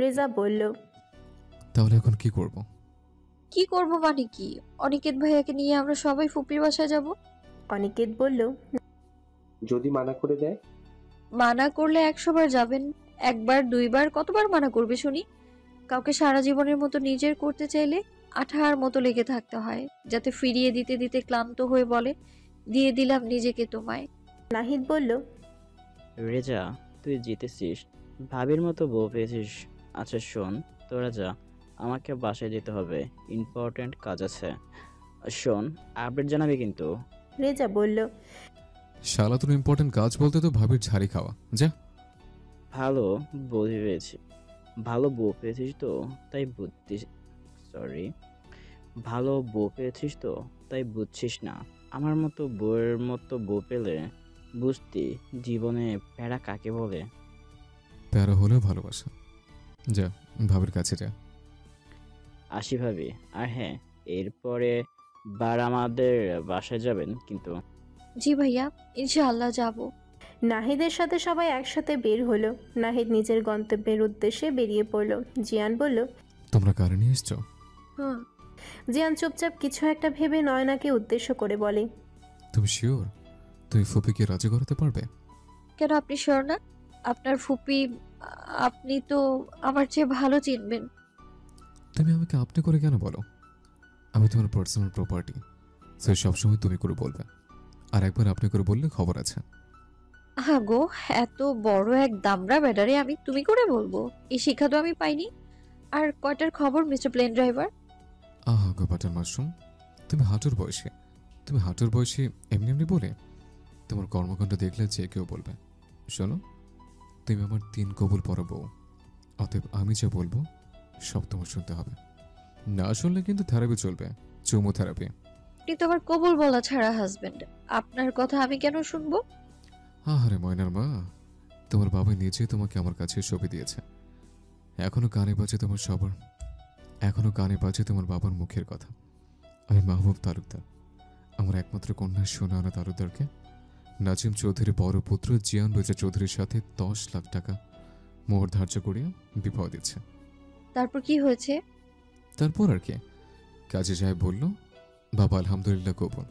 রেজা বলল, তাহলে এখন কি করব? কি করব মানে কি? অনিকেত ভাইয়াকে নিয়ে আমরা সবাই ফুপির বাসায় যাব। অনিকেত বলল, যদি মানা করে দেয়? মানা করলে 100 বার যাবেন। একবার দুইবার কতবার মানা করবে শুনি? কাউকে সারা জীবনের মতো নিজের করতে চাইলে আঠার মতো লেগে থাকতে হয়, যাতে ফিরিয়ে দিতে দিতে ক্লান্ত হয়ে বলে, দিয়ে দিলাম নিজেকে তোমায়। নাহিদ বলল, রেজা, তুই জিতেছিস, ভাবির মতো বউ পেয়েছিস। আচ্ছা শোন, তোরা যা, আমাকে বাসায় যেতে হবে, ইম্পর্ট্যান্ট কাজ আছে। শোন, আপডেট জানাবি কিন্তু। রেজা বলল, শালা তোর ইম্পর্টেন্ট কাজ বলতে তো ভাবির ঝাড়ি খাওয়া। যা। ভালো বউ পেয়েছি, ভালো বউ পেয়েছিস তো তাই বুদ্ধি, সরি, ভালো বউ পেয়েছিস তো তাই বুঝছিস না। আমার মতো বউয়ের মতো বউ পেলে বুঝতি জীবনে প্যারা কাকে বলে। প্যারা হলেও ভালোবাসা। যা, ভাবির কাছে যা। আসি ভাবি। আর হ্যাঁ, এরপরে বার আমাদের বাসায় যাবেন কিন্তু। জি ভাইয়া, ইনশাআল্লাহ যাব। নাহিদের সাথে সবাই একসাথে বের হলো। নাহিদ নিজের গন্তব্যের উদ্দেশ্যে বেরিয়ে পড়ল। জিয়ান বলল, তোমরা কারে নিয়ে এসছো? হুম। জিয়ান চুপচাপ কিছু একটা ভেবে নয়নাকে উদ্দেশ্য করে বলে, তুমি শিওর তুমি ফুপিকে রাজি করাতে পারবে? কেন আপনি শিওর না? আপনার ফুপি, আপনি তো আমার চেয়ে ভালো চিনবেন। তুমি আমাকে আপনি করে কেন বলো? আমি তোমার পার্সোনাল প্রপার্টি, সে সবসময় তুমি করে বলবে। আর একবার আপনি করে বললে খবর আছে। হ্যাঁ গো, এত বড় এক দামড়া ব্যাটারে আমি তুমি করে বলবো? এই শিক্ষা তো আমি পাইনি। আর কয়টার খবর মিস্টার প্লেন ড্রাইভার? আহা গো বাটার মাশরুম, তুমি হাঁটুর বয়সে এমনি এমনি বলে? তোমার কর্মকাণ্ড দেখলে যে কেউ বলবে। শোনো, তুমি আমার 3 কবুল পরা বউ, অতএব আমি যা বলবো সব তোমার শুনতে হবে। না শুনলে কিন্তু থেরাপি চলবে, চুমো থেরাপি। আপনি তো আমার কবুল বলা ছাড়া হাজবেন্ড, আপনার কথা আমি কেন শুনবো? আহারে ময়নার মা, তোমার বাবা নিজে তোমাকে আমার কাছে ছবি দিয়েছে। এখনো কানে বাজে তোমার বাবার মুখের কথা। আমি মাহবুব তালুকদার, আমার একমাত্র কন্যা সোনানা তালুকদারকে নাজিম চৌধুরীর বড় পুত্র জিয়ান রেজা চৌধুরীর সাথে 10 লাখ টাকা মোহর ধার্য করিয়া বিবাহ দিচ্ছে। তারপর কি হয়েছে? তারপর আর কি? কাজে যায় বলল, বাবা আলহামদুলিল্লাহ কবুল।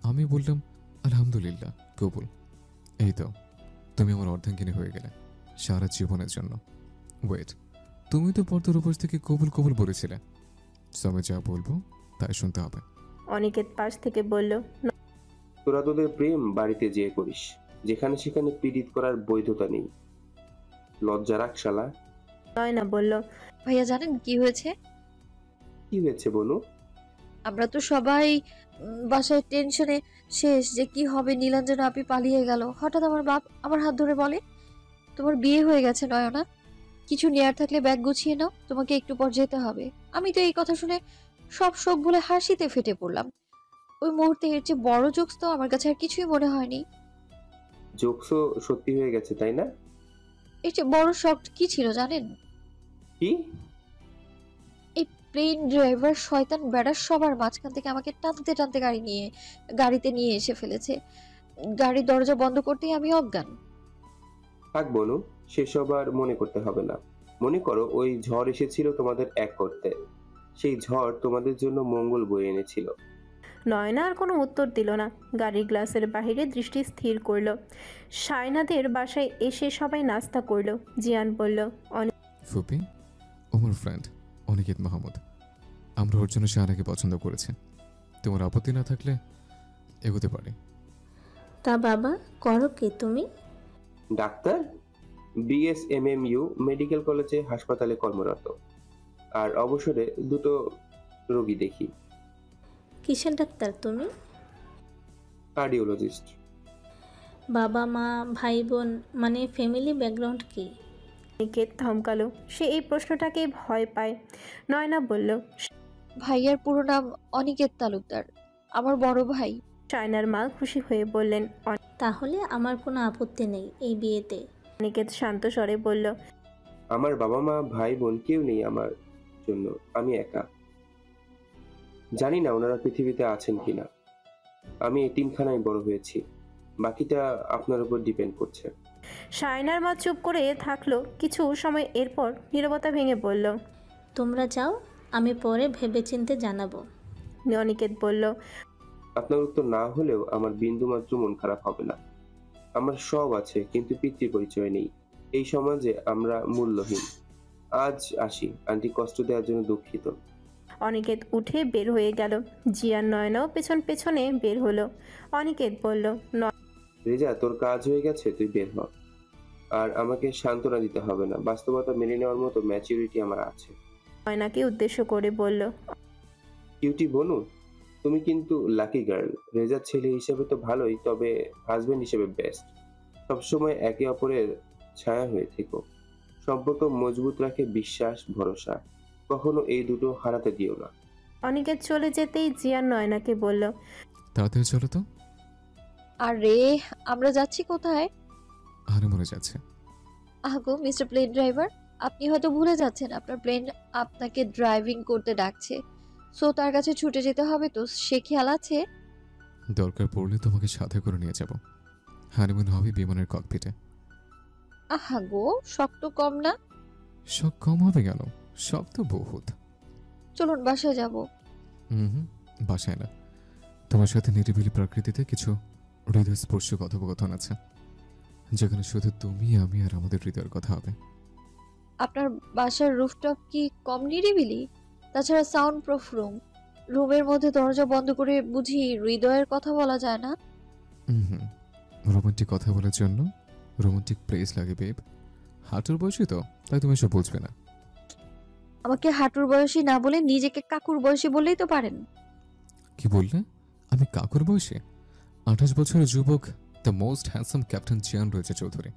আমি বললাম আলহামদুলিল্লাহ কবুল। এই তো, তুমি আমার অর্ধাঙ্গিনী হয়ে গেলে সারা জীবনের জন্য। ওয়েট, তুমি তো পর্দার উপর থেকে কবুল কবুল বলেছিলে, আমি যা বলবো তাই শুনতে হবে। অনিকেত পাশ থেকে বলল, তোরা তোদের প্রেম বাড়িতে যেয়ে করিস, যেখানে সেখানে পীড়িত করার বৈধতা নেই। লজ্জা রাখ শালা। নয়না বলল, ভাইয়া জানেন কি হয়েছে? কি হয়েছে বলো? আমরা তো সবাই বাসায় টেনশনে শেষ যে কি হবে। নীলাঞ্জনা আপি পালিয়ে গেল। হঠাৎ আমার বাপ আমার হাত ধরে বলে, তোমার বিয়ে হয়ে গেছে নয়না, কিছু নেয়ার থাকলে ব্যাগ গুছিয়ে নাও, তোমাকে একটু পর যেতে হবে। আমি তো এই কথা শুনে সব শোক ভুলে হাসিতে ফেটে পড়লাম। ওই মুহূর্তে এর চেয়ে বড় জোকস তো আমার কাছে আর কিছুই মনে হয়নি। জোকসও সত্যি হয়ে গেছে তাই না? এর চেয়ে বড় শক কি ছিল জানেন? কি? এই প্লেন ড্রাইভার শয়তান বেড়া সবার মাঝখান থেকে আমাকে টানতে টানতে গাড়িতে নিয়ে এসে ফেলেছে। গাড়ির দরজা বন্ধ করতেই আমি অজ্ঞান। থাক বনু, সেসব আর মনে করতে হবে না। মনে করো ওই ঝড় এসেছিল তোমাদের এক করতে। সেই ঝড় তোমাদের জন্য মঙ্গল বয়ে এনেছিল। নয়না আর কোনো উত্তর দিল না। গাড়ির গ্লাসের বাহিরে দৃষ্টি স্থির করল। সায়নাদের বাসায় এসে সবাই নাস্তা করলো। জিয়ান বলল, ফুপি, ওমর ফ্রেন্ড অনিকেত মাহমুদ, আমরা ওর জন্য শাহনাকে পছন্দ করেছি। তোমার আপত্তি না থাকলে এগোতে পারি। তা বাবা, করো কে তুমি? ডাক্তার, BSMMU মেডিকেল কলেজে হাসপাতালে কর্মরত। আর অবসরে দুটো রোগী দেখি। কিসের ডাক্তার তুমি? কার্ডিওলজিস্ট। বাবা মা ভাই বোন মানে ফ্যামিলি ব্যাকগ্রাউন্ড কি? অনিকেত থমকালো। সে এই প্রশ্নটাকেই ভয় পায়। নয়না বলল, ভাইয়ার পুরো নাম অনিকেত তালুকদার, আমার বড় ভাই। সায়নার মা খুশি হয়ে বললেন, তাহলে আমার কোনো আপত্তি নেই এই বিয়েতে। অনিকেত শান্ত স্বরে বলল, আমার বাবা মা ভাই বোন কেউ নেই আমার জন্য, আমি একা। জানি না ওনারা পৃথিবীতে আছেন কিনা। আমি এতিমখানায় বড় হয়েছি, বাকিটা আপনার উপর ডিপেন্ড করছে। শায়নার মা চুপ করে থাকলো কিছু সময়, এরপর নীরবতা ভেঙে বলল। তোমরা যাও, আমি পরে ভেবেচিন্তে জানাবো। অনিকেত বলল। আপনার উত্তর না হলেও আমার বিন্দুমাত্র মন খারাপ হবে না। আমার সব আছে, কিন্তু পিতৃ পরিচয় নেই। এই সমাজে আমরা মূল্যহীন। আজ আসি, আন্টি কষ্ট দেওয়ার জন্য দুঃখিত। অনিকেত উঠে বের হয়ে গেল। জিয়ান নয়নাও পেছন পেছনে বের হলো। অনিকেত বলল। রেজা, তোর কাজ হয়ে গেছে, তুই বের হ। আর আমাকে সান্ত্বনা দিতে হবে না, বাস্তবতা মেনে নেওয়ার মতো ম্যাচুরিটি আমার আছে। নয়নাকে উদ্দেশ্য করে বলল। কিউটি বনু, তুমি কিন্তু লাকি গার্ল। রেজার ছেলে হিসেবে তো ভালোই, তবে হাজবেন্ড হিসেবে বেস্ট। সবসময় একে অপরের ছায়া হয়ে থেকো। সম্পর্ক মজবুত রাখে বিশ্বাস, ভরসা। কখনো এই দুটো হারাতে দিও না। অনিকেত চলে যেতেই জিয়ান নয়নাকে বলল। তাড়াতাড়ি চলো তো। আরে আমরা যাচ্ছি কোথায়? হানিমুনে যাচ্ছে। আগো মিস্টার প্লেন ড্রাইভার, আপনি হয়তো ভুলে যাচ্ছেন আপনার প্লেন আপনাকে ড্রাইভিং করতে ডাকছে। সো তার কাছে ছুটে যেতে হবে, তো সে খেয়াল আছে? দরকার পড়লে তোমাকে সাথে করে নিয়ে যাব। হানিমুন হবে বিমানের ককপিটে। আহা গো, শক্ত কম না? শখ কম হবে কেন? শখ তো বহুত। চলুন বাসায় যাব। হুম, বাসায় না। তোমার সাথে নিরিবিলি প্রকৃতিতে কিছু হৃদয়স্পর্শী কথোপকথন আছে, যেখানে শুধু তুমি, আমি আর আমাদের হৃদয়ের কথা হবে। আপনার বাসার রুফটপ কি কম নিরিবিলি? তাছাড়া সাউন্ড প্রুফ রুমের মধ্যে দরজা বন্ধ করে বুঝি হৃদয়ের কথা বলা যায় না? হুম, রোমান্টিক কথা বলার জন্য রোমান্টিক প্লেস লাগে বেব। হাঁটুর বয়সী তো, তাই তুমি এসব বুঝবে না। আমাকে হাঁটুর বয়সী না বলে নিজেকে কাকুর বয়সী বললেই তো পারেন। কি বললে? আমি কাকুর বয়সী? 28 বছরের যুবক, দ্য মোস্ট হ্যান্ডসাম ক্যাপ্টেন জিয়ান রয়েছে চৌধুরী।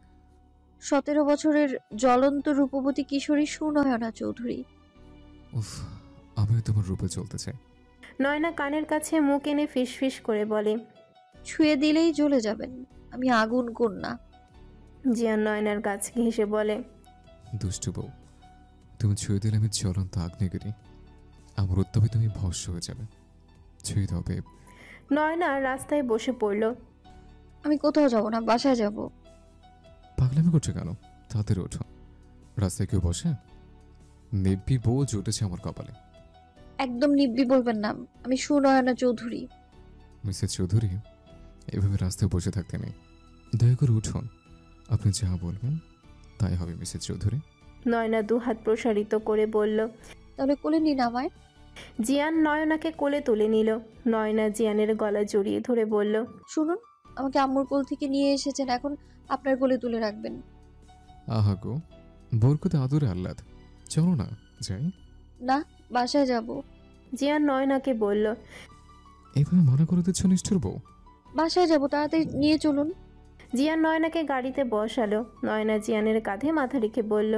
17 বছরের জ্বলন্ত রূপবতী কিশোরী সুনয়না চৌধুরী। উফ, আমিও তোমার রূপে চলতে চাই। নয়না কানের কাছে মুখ এনে ফিসফিস করে বলে। ছুঁয়ে দিলেই জ্বলে যাবেন, আমি আগুন কন্যা। জিয়ান নয়নার কাছে ঘেঁষে বলে। দুষ্টু বউ, তুমি ছুঁয়ে দিলে আমি জ্বলন্ত আগ্নেয়গিরি। আমার উত্তাপে তুমি ভস্ম হয়ে যাবে। ছুঁয়ে দাও বেব। নয়না রাস্তায় বসে পড়ল। আমি কোথাও যাব না, বাসায় যাব। পাগলামি করছো কেন? তাড়াতাড়ি ওঠো। রাস্তায় কেউ বসে? নেব্বি বউ জুটেছে আমার কপালে। একদম নিব্বি বলবেন না, আমি সুনয়না চৌধুরী। মিসেস চৌধুরী, এভাবে রাস্তায় বসে থাকতে নেই। দয়া করে উঠুন। আপনি যা বলবেন তাই হবে মিসেস চৌধুরী। নয়না দুহাত প্রসারিত করে বলল। তাহলে কোলে নিন আমায়। জিয়ান নয়নাকে কোলে তুলে নিল। নয়না জিয়ানের গলা জড়িয়ে ধরে বলল। শুনুন, আমাকে আম্মুর কোল থেকে নিয়ে এসেছেন, এখন আপনার কোলে তুলে রাখবেন। আহা গো, বরকতে আদরে আহ্লাদ। চলো না যাই। না, বাসায় যাব। জিয়ান নয়নাকে বলল। এইভাবে মানা করে দিচ্ছ নিষ্ঠুর বউ। বাসায় যাব, তাড়াতাড়ি নিয়ে চলুন। জিয়ান নয়নাকে গাড়িতে বসালো। নয়না জিয়ানের কাঁধে মাথা রেখে বলল।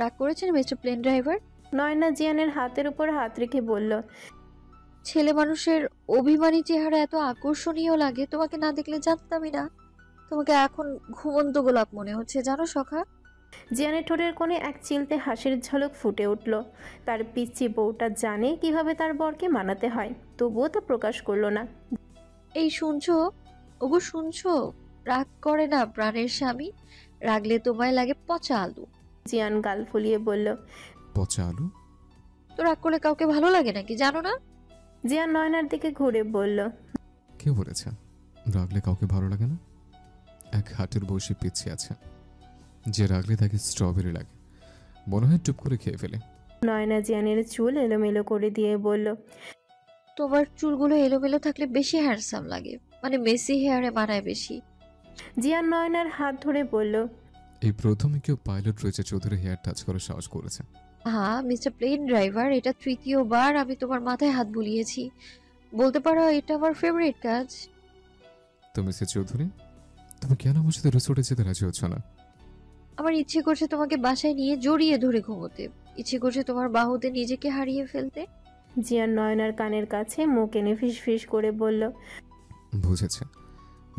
রাগ করেছেন মিস্টার প্লেন ড্রাইভার? নয়না জিয়ানের হাতের উপর হাত রেখে বলল। ছেলে মানুষের অভিমানী চেহারা এত আকর্ষণীয় লাগে, তোমাকে না দেখলে জানতামই না। তোমাকে এখন ঘুমন্ত গোলাপ মনে হচ্ছে, জানো সখা? জিয়ানের ঠোঁটের কোণে এক চিলতে হাসির ঝলক ফুটে উঠল। তার পিচ্চি বউটা জানে কিভাবে তার বরকে মানাতে হয়, তবুও তা প্রকাশ করলো না। এই শুনছো? ওগো শুনছো? রাগ করে না প্রাণের স্বামী, রাগলে তোমায় লাগে পচা আলু। জিয়ান গাল ফুলিয়ে বলল। পচা আলু? তো রাগ করলে কাউকে ভালো লাগে নাকি, জানো না? জিয়ান নয়নার দিকে ঘুরে বলল। কে বলেছে রাগলে কাউকে ভালো লাগে না? এক হাটের বসে পিছিয়ে আছে, যে রাগলে তাকে স্ট্রবেরি লাগে, মনে হয় টুপ করে খেয়ে ফেলে। নয়না জিয়ানের চুল এলোমেলো করে দিয়ে বলল। তোমার চুলগুলো এলোমেলো থাকলে বেশি হ্যান্ডসাম লাগে, মানে মেসি হেয়ারে মানায় বেশি। জিয়ান নয়নার হাত ধরে বলল। এই প্রথমে কেউ পাইলট রয়েছে চৌধুরী হেয়ার টাচ করার সাহস করেছে। হ্যাঁ মিস্টার প্লেন ড্রাইভার, এটা তৃতীয়বার আমি তোমার মাথায় হাত বুলিয়েছি। বলতে পারো এটা আমার ফেভারিট কাজ। তো মিসেস চৌধুরী, তুমি কেন আমার সাথে রিসোর্টে যেতে রাজি হচ্ছ না? আমার ইচ্ছে করছে তোমাকে বাসায় নিয়ে জড়িয়ে ধরে ঘুমোতে, ইচ্ছে করছে তোমার বাহুতে নিজেকে হারিয়ে ফেলতে। জিয়ান নয়নার কানের কাছে মুখ এনে ফিস করে বলল। বুঝেছে।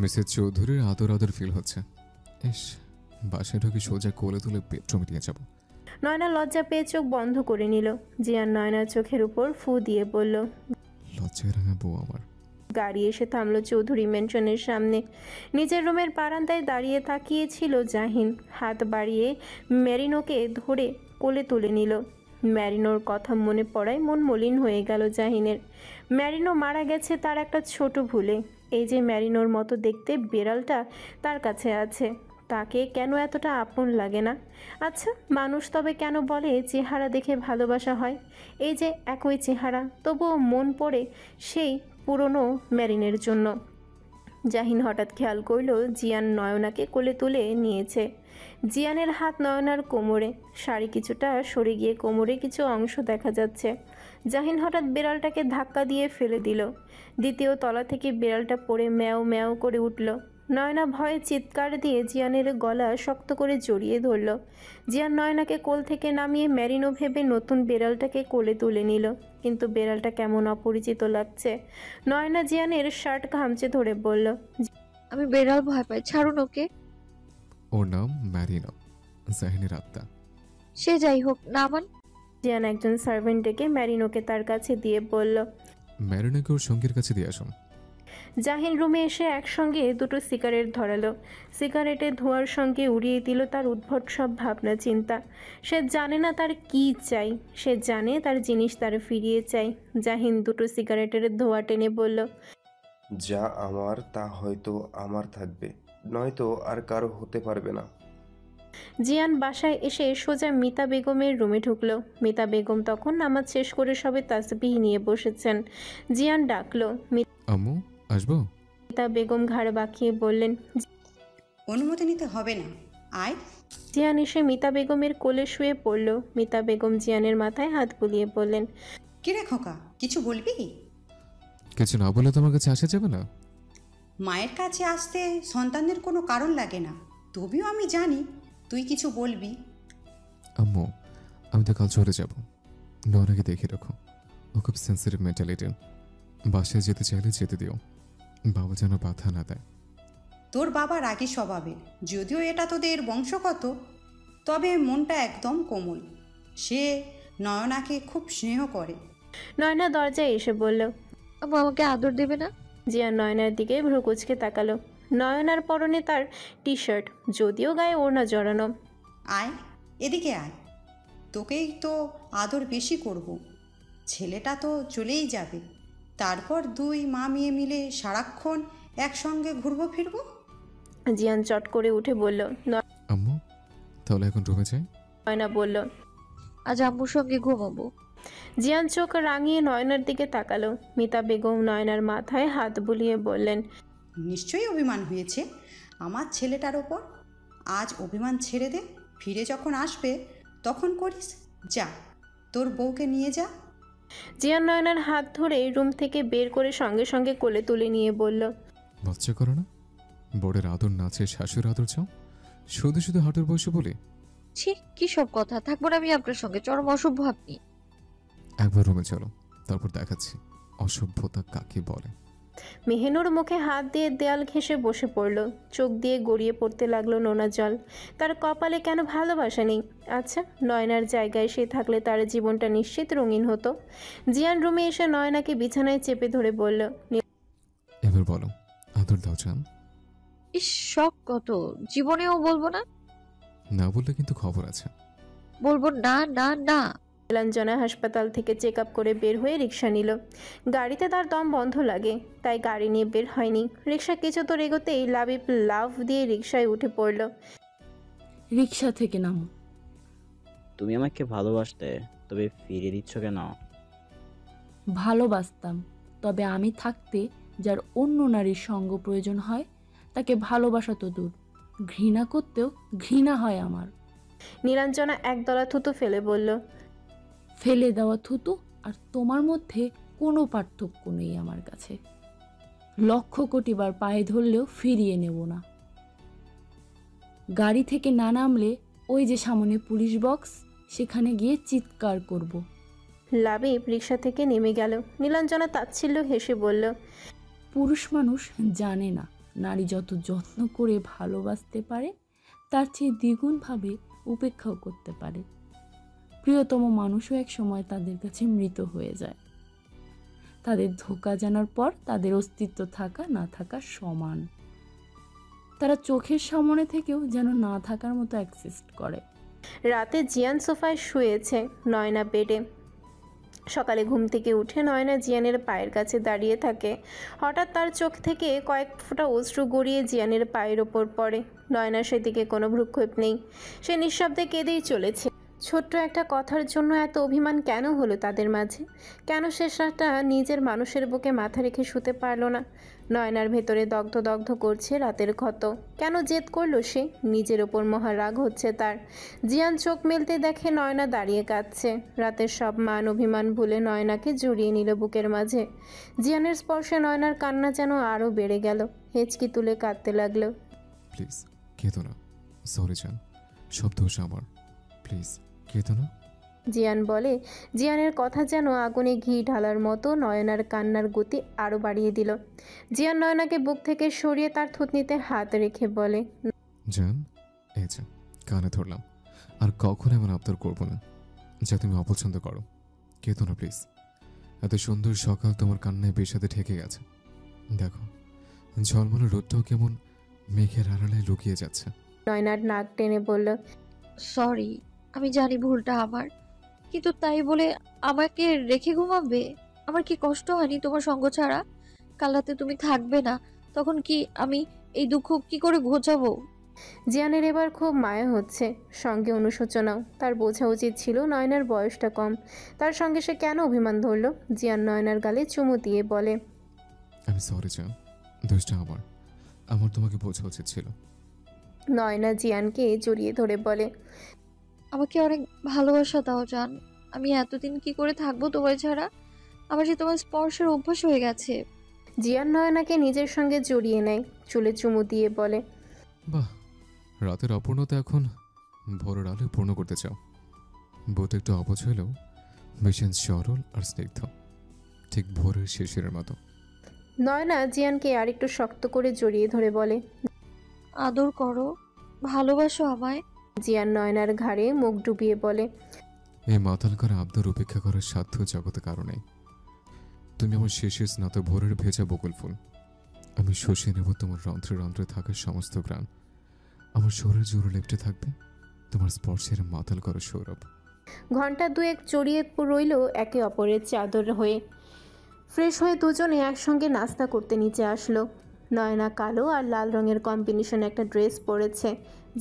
মিসেস চৌধুরীর আদর আদর ফিল হচ্ছে। ইস, বাসায় ঢুকে সোজা কোলে তুলে বেডরুমে নিয়ে যাব। নয়না লজ্জা পেয়ে চোখ বন্ধ করে নিল। জিয়ান নয়নার চোখের উপর ফু দিয়ে বলল। লজ্জায় রাঙা বউ আমার। গাড়ি এসে থামলো চৌধুরী ম্যানশনের সামনে। নিজের রুমের বারান্দায় দাঁড়িয়ে তাকিয়েছিল জাহিন। হাত বাড়িয়ে ম্যারিনোকে ধরে কোলে তুলে নিল। ম্যারিনোর কথা মনে পড়ায় মন মলিন হয়ে গেল জাহিনের। ম্যারিনো মারা গেছে তার একটা ছোট ভুলে। এই যে ম্যারিনোর মতো দেখতে বিড়ালটা তার কাছে আছে, তাকে কেন এতটা আপন লাগে না? আচ্ছা, মানুষ তবে কেন বলে চেহারা দেখে ভালোবাসা হয়? এই যে একই চেহারা, তবুও মন পড়ে সেই পুরনো ম্যারিনের জন্য। জাহিন হঠাৎ খেয়াল করল জিয়ান নয়নাকে কোলে তুলে নিয়েছে। জিয়ানের হাত নয়নার কোমরে, শাড়ি কিছুটা সরে গিয়ে কোমরে কিছু অংশ দেখা যাচ্ছে। জাহিন হঠাৎ বিড়ালটাকে ধাক্কা দিয়ে ফেলে দিল। দ্বিতীয় তলা থেকে বিড়ালটা পড়ে ম্যাও ম্যাও করে উঠল। নয়না ভয়ে চিৎকার দিয়ে জিয়ানের গলা শক্ত করে জড়িয়ে ধরল। জিয়ান নয়নাকে কোল থেকে নামিয়ে ম্যারিনো ভেবে নতুন বিড়ালটাকে কোলে তুলে নিল। কিন্তু বিড়ালটা কেমন অপরিচিত লাগছে। নয়না জিয়ানের শার্ট ঘামচে ধরে বলল, আমি বেড়াল ভয় পাই, ছাড়ুন ওকে। ওর নাম ম্যারিনো, জাহিনের আত্মা। সে যাই হোক, নামান। জিয়ান একজন সার্ভেন্ট ডেকে ম্যারিনোকে তার কাছে দিয়ে বলল। ম্যারিনোকে ওর সঙ্গীর কাছে দিয়ে আসুন। জাহিন রুমে এসে একসঙ্গে দুটো সিগারেট ধরালো। সিগারেটের ধোঁয়ার সঙ্গে উড়িয়ে দিল তার উদ্ভট সব ভাবনা চিন্তা। সে জানে না তার কি চাই, সে জানে তার জিনিস তার ফিরিয়ে চাই। জাহিন দুটো সিগারেটের ধোঁয়া টেনে বলল, যা আমার তা হয়তো আমার থাকবে, নয়তো আর কারো হতে পারবে না। জিয়ান বাসায় এসে সোজা মিতা বেগমের রুমে ঢুকলো। মিতা বেগম তখন নামাজ শেষ করে সবে তাসবিহ নিয়ে বসেছেন। জিয়ান ডাকলো। আম্মু, আসবো? মিতা বেগম ঘাড় বাঁকিয়ে বললেন, অনুমতি নিতে হবে না, আয়। জিয়ান এসে মিতা বেগমের কোলে শুয়ে পড়ল। মিতা বেগম জিয়ানের মাথায় হাত বুলিয়ে বললেন, কিরে খোকা, কিছু বলবি? কিছু না বলে তোমার কাছে আসা যাবে না? মায়ের কাছে আসতে সন্তানদের কোনো কারণ লাগে না, তবেও আমি জানি তুই কিছু বলবি। আম্মু, আমি তো কাল চলে যাব। নয়নাকে দেখে রাখো, ও খুব সেন্সিটিভ মেন্টালিটির। বাসায় যেতে চাইলে যেতে দিও, বাবা যেন বাধা না দেয়। তোর বাবা রাগী স্বভাবের, যদিও এটা তোদের বংশগত, তবে মনটা একদম কোমল। সে নয়নাকে খুব স্নেহ করে। নয়না দরজায় এসে বলল। আম্মু আমাকে আদর দেবে না? জিয়ান নয়নার দিকে ভ্রু কুঁচকে তাকালো। নয়নার পরনে তার টি শার্ট, যদিও গায়ে ওড়না জড়ানো। আয়, এদিকে আয়, তোকেই তো আদর বেশি করব। ছেলেটা তো চলেই যাবে, তারপর দুই মা মেয়ে মিলে সারাক্ষণ একসঙ্গে ঘুরবো ফিরবো। জিয়ান চট করে উঠে বলল। আম্মু, তাহলে এখন রুমে যাই। নয়না বলল। আজ আম্মুর সঙ্গে ঘুমাবো। জিয়ান চোখ রাঙিয়ে নয়নার দিকে তাকালো। মিতা বেগম নয়নার মাথায় হাত বুলিয়ে বললেন, নিশ্চয়ই অভিমান হয়েছে আমার ছেলেটার ওপর। আজ অভিমান ছেড়ে দে, ফিরে যখন আসবে তখন করিস। যা, তোর বউকে নিয়ে যা। জিয়ান নয়নার হাত ধরে রুম থেকে বের করে সঙ্গে সঙ্গে কোলে তুলে নিয়ে বলল, লজ্জা করো না? বড়ের আদর নাচে শাশুর আদর চাও, শুধু শুধু হাঁটুর বয়সে বলে? ছি, কি সব কথা, থাকবো না আমি আপনার সঙ্গে, চরম অসভ্য আপনি। একবার রুমে চলো, তারপর দেখাচ্ছি অসভ্যতা কাকে বলে। মেহেনুর মুখে হাত দিয়ে দেয়াল ঘেঁষে বসে পড়ল। চোখ দিয়ে গড়িয়ে পড়তে লাগলো নোনা জল। তার কপালে কেন ভালোবাসা নেই? আচ্ছা, নয়নার জায়গায় সে থাকলে তার জীবনটা নিশ্চিত রঙিন হতো। জিয়ান রুমে এসে নয়নাকে বিছানায় চেপে ধরে বলল, এবার বলো, আদর দাও চান? ইস, শখ কত, জীবনেও বলবো না। না বললে কিন্তু খবর আছে। বলবো না, না, না। নীলাঞ্জনা হাসপাতাল থেকে চেক আপ করে বের হয়ে রিক্সা নিল। গাড়িতে তার দম বন্ধ লাগে, তাই গাড়ি নিয়ে বের হয়নি। রিক্সা কিছু দূর এগোতেই লাবিব লাফ দিয়ে রিক্সায় উঠে পড়ল। রিক্সা থেকে নামো। তুমি আমাকে ভালোবাসতে, তবে ফিরিয়ে দিচ্ছ কেন? ভালোবাসতাম, তবে আমি থাকতে যার অন্য নারীর সঙ্গ প্রয়োজন হয় তাকে ভালোবাসা তো দূর, ঘৃণা করতেও ঘৃণা হয় আমার। নীলাঞ্জনা একদলা থুতু ফেলে বলল, ফেলে দেওয়া থুতু আর তোমার মধ্যে কোনো পার্থক্য নেই আমার কাছে। লক্ষ কোটি বার পায়ে ধরলেও ফিরিয়ে নেব না। গাড়ি থেকে না নামলে ওই যে সামনে পুলিশ বক্স, সেখানে গিয়ে চিৎকার করব। লাবিব রিক্সা থেকে নেমে গেল। নীলাঞ্জনা তাচ্ছিল্য হেসে বলল, পুরুষ মানুষ জানে না নারী যত যত্ন করে ভালোবাসতে পারে তার চেয়ে দ্বিগুণভাবে উপেক্ষাও করতে পারে। প্রিয়তম মানুষও এক সময় তাদের কাছে মৃত হয়ে যায়। তাদের ধোঁকা জানার পর তাদের অস্তিত্ব থাকা না থাকা সমান। তারা চোখের সামনে থেকেও যেন না থাকার মতো অ্যাকসেস্ট করে। রাতে জিয়ান সোফায় শুয়েছে, নয়না বেডে। সকালে ঘুম থেকে উঠে নয়না জিয়ানের পায়ের কাছে দাঁড়িয়ে থাকে। হঠাৎ তার চোখ থেকে কয়েক ফোঁটা অশ্রু গড়িয়ে জিয়ানের পায়ের ওপর পড়ে। নয়নার সেদিকে কোনো ভ্রুক্ষেপ নেই, সে নিঃশব্দে কেঁদেই চলেছে। ছোট্ট একটা কথার জন্য এত অভিমান কেন হলো তাদের মাঝে? কেন সে সেটা নিজের মানুষের বুকে মাথা রেখে শুতে পারল না? নয়নার ভেতরে দগ্ধ দগ্ধ করছে রাতের ক্ষত। কেন জেদ করলো সে? নিজের ওপর মহা রাগ হচ্ছে তার। জিয়ান চোখ মেলতে দেখে নয়না দাঁড়িয়ে কাঁদছে। রাতের সব মান অভিমান ভুলে নয়নাকে জড়িয়ে নিল বুকের মাঝে। জিয়ানের স্পর্শে নয়নার কান্না যেন আরও বেড়ে গেল। হেঁচকি তুলে কাঁদতে লাগলো। প্লিজ কেঁদো না। সরি জান, সব দোষ আমার। প্লিজ কেঁদো না। জিয়ান বলে। জিয়ানের কথা যেন আগুনে ঘি ঢালার মতো নয়নার কান্নার গতি আরও বাড়িয়ে দিল। জিয়ান নয়নাকে বুক থেকে সরিয়ে তার থুতনিতে হাত রেখে বলে, জান, এই যে কানে ধরলাম, আর কখনো এমন আবদার করবো না যা তুমি অপছন্দ করো। কেঁদো না প্লিজ। এত সুন্দর সকাল তোমার কান্নায় বেশাতে ঠেকে গেছে। দেখো, ঝলমলে রোদটাও কেমন মেঘের আড়ালে লুকিয়ে যাচ্ছে। নয়নার নাক টেনে বলল, সরি, আমি জানি ভুলটা আমার, কিন্তু তাই বলে আমাকে রেখে ঘুমাবে? আমার কি কষ্ট হয়নি তোমার সঙ্গ ছাড়া? কাল রাতে তুমি থাকবে না, তখন কি আমি এই দুঃখ কি করে ঘোচাবো? জিয়ানের এবার খুব মায়া হচ্ছে, সঙ্গে অনুশোচনাও। তার বোঝা উচিত ছিল নয়নার বয়সটা কম, তার সঙ্গে সে কেন অভিমান ধরল। জিয়ান নয়নার গালে চুমু দিয়ে বলে, আমি সরি জান, দোষটা আমার। আমার তোমাকে বোঝা উচিত ছিল। নয়না জিয়ানকে জড়িয়ে ধরে বলে, আমাকে অনেক ভালোবাসা দাও জান। আমি এতদিন কি করে থাকবো তোমায় ছাড়া? আমার যে তোমার স্পর্শের অভ্যাস হয়ে গেছে। জিয়ান নয়নাকে নিজের সঙ্গে জড়িয়ে নেয়, চুলে চুমু দিয়ে বলে, বাহ, রাতের অপূর্ণতা এখন ভোরের আলোয় পূর্ণ করতে চাও। বোট একটু অবচ হলেও ভীষণ সরল আর স্নিগ্ধ, ঠিক ভোরের শিশিরের মতো। নয়না জিয়ানকে আরেকটু শক্ত করে জড়িয়ে ধরে বলে, আদর করো, ভালোবাসো আমায়। জিয়ান নয়নার ঘাড়ে মুখ ডুবিয়ে বলে, এই মাতাল করা আবদার উপেক্ষা করার সাধ্য জগতে কারণে তুমি আমার শেষে স্নাত ভোরের ভেজা বকুল ফুল। আমি শুষিয়ে নেব তোমার রন্ধ্রে রন্ধ্রে থাকার সমস্ত গ্রাণ। আমার শরীর জুড়ে লেপটে থাকবে তোমার স্পর্শের মাতাল করা সৌরভ। ঘন্টা দুয়েক জড়িয়ে রইল একে অপরের চাদর হয়ে। ফ্রেশ হয়ে দুজনে একসঙ্গে নাস্তা করতে নিচে আসলো। নয়না কালো আর লাল রঙের কম্বিনেশন একটা ড্রেস পরেছে।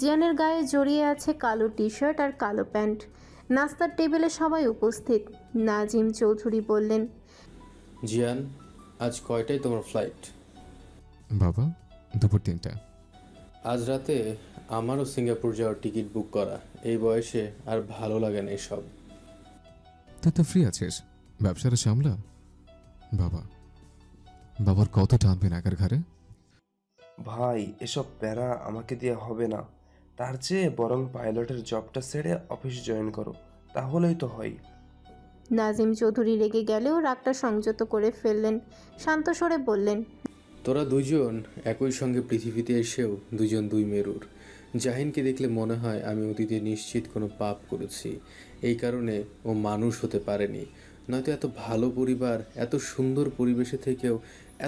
জিয়ানের গায়ে জড়িয়ে আছে কালো টি শার্ট আর কালো প্যান্ট। নাস্তার টেবিলে সবাই উপস্থিত। নাজিম চৌধুরী বললেন, জিয়ান, আজ কয়টায় তোমার ফ্লাইট? বাবা, দুপুর 3টা। আজ রাতে আমারও সিঙ্গাপুর যাওয়ার টিকিট বুক করা। এই বয়সে আর ভালো লাগে না এসব। তুই তো ফ্রি আছিস, ব্যবসাটা সামলা। বাবার কত টানবে নাকার ঘাড়ে? ভাই, এসব প্যারা আমাকে দিয়ে হবে না। তার চেয়ে বরং পাইলটের জবটা ছেড়ে অফিস জয়েন করো, তাহলেই তো হয়। নাজিম চৌধুরী রেগে গেলেও রাগটা সংযত করে ফেললেন। শান্ত স্বরে বললেন, তোরা দুজন একই সঙ্গে পৃথিবীতে এসেও দুজন দুই মেরুর। জাহিনকে দেখলে মনে হয় আমি অতীতে নিশ্চিত কোনো পাপ করেছি, এই কারণে ও মানুষ হতে পারেনি। নয়তো এত ভালো পরিবার, এত সুন্দর পরিবেশে থেকেও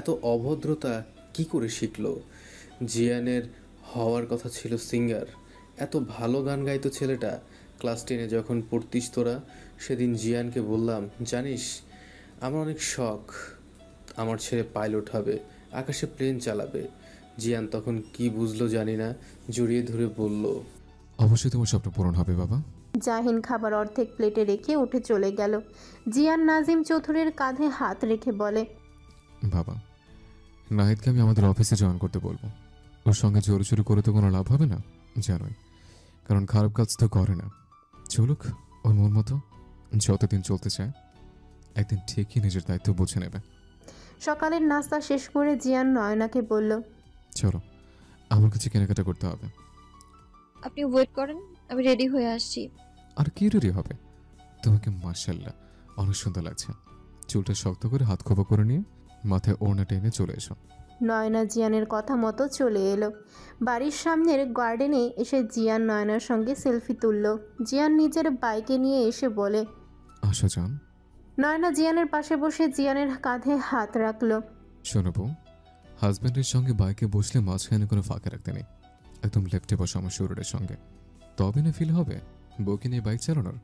এত অভদ্রতা কি করে শিখলো? জিয়ানের হওয়ার কথা ছিল সিঙ্গার, এত ভালো গান গাইতো ছেলেটা। ক্লাস 10-এ যখন পড়তিস তোরা, সেদিন জিয়ানকে বললাম, জানিস আমার অনেক শখ আমার ছেলে পাইলট হবে, আকাশে প্লেন চালাবে। জিয়ান তখন কি বুঝলো জানি না, জড়িয়ে ধরে বলল, অবশ্যই তোমার স্বপ্ন পূরণ হবে বাবা। জাহিন খাবার অর্ধেক প্লেটে রেখে উঠে চলে গেল। জিয়ান নাজিম চৌধুরীর কাঁধে হাত রেখে বলে, বাবা, নাহিদকে আমি আমাদের অফিসে জয়েন করতে বলবো। ওর সঙ্গে জোরে জোরে করে তো কোনো লাভ হবে না, জানোই, কারণ খারাপ কাজ তো করে না। চলুক ওর মন মতো, যতদিন চলতে চায়, একদিন ঠিকই নিজের দায়িত্ব বুঝে নেবে। সকালের নাস্তা শেষ করে জিয়ান নয়নাকে বলল, চলো, আমার কাছে কেনাকাটা করতে হবে। আপনি ওয়েট করেন, আমি রেডি হয়ে আসছি। আর কি রেডি হবে? তোমাকে মাশাআল্লাহ অনেক সুন্দর লাগছে। চুলটা শক্ত করে হাত খোপা করে নিয়ে মাথায় ওড়না টেনে চলে এসো। নয়না জিয়ানের কথা মতো চলে এলো। বাড়ির সামনের গার্ডেনে এসে জিয়ান নয়নার সঙ্গে সেলফি তুলল। জিয়ান নিজের বাইকে নিয়ে এসে বলে, আসো জান। নয়না জিয়ানের পাশে বসে জিয়ানের কাঁধে হাত রাখলো। শোনো বউ, হাজব্যান্ডের সঙ্গে বাইকে বসলে মাঝখানে কোনো ফাঁকা রাখতে নেই। একদম লেফটে বসো আমার শরীরের সঙ্গে, তবে না ফিল হবে বউকে নিয়ে বাইক চালানোর।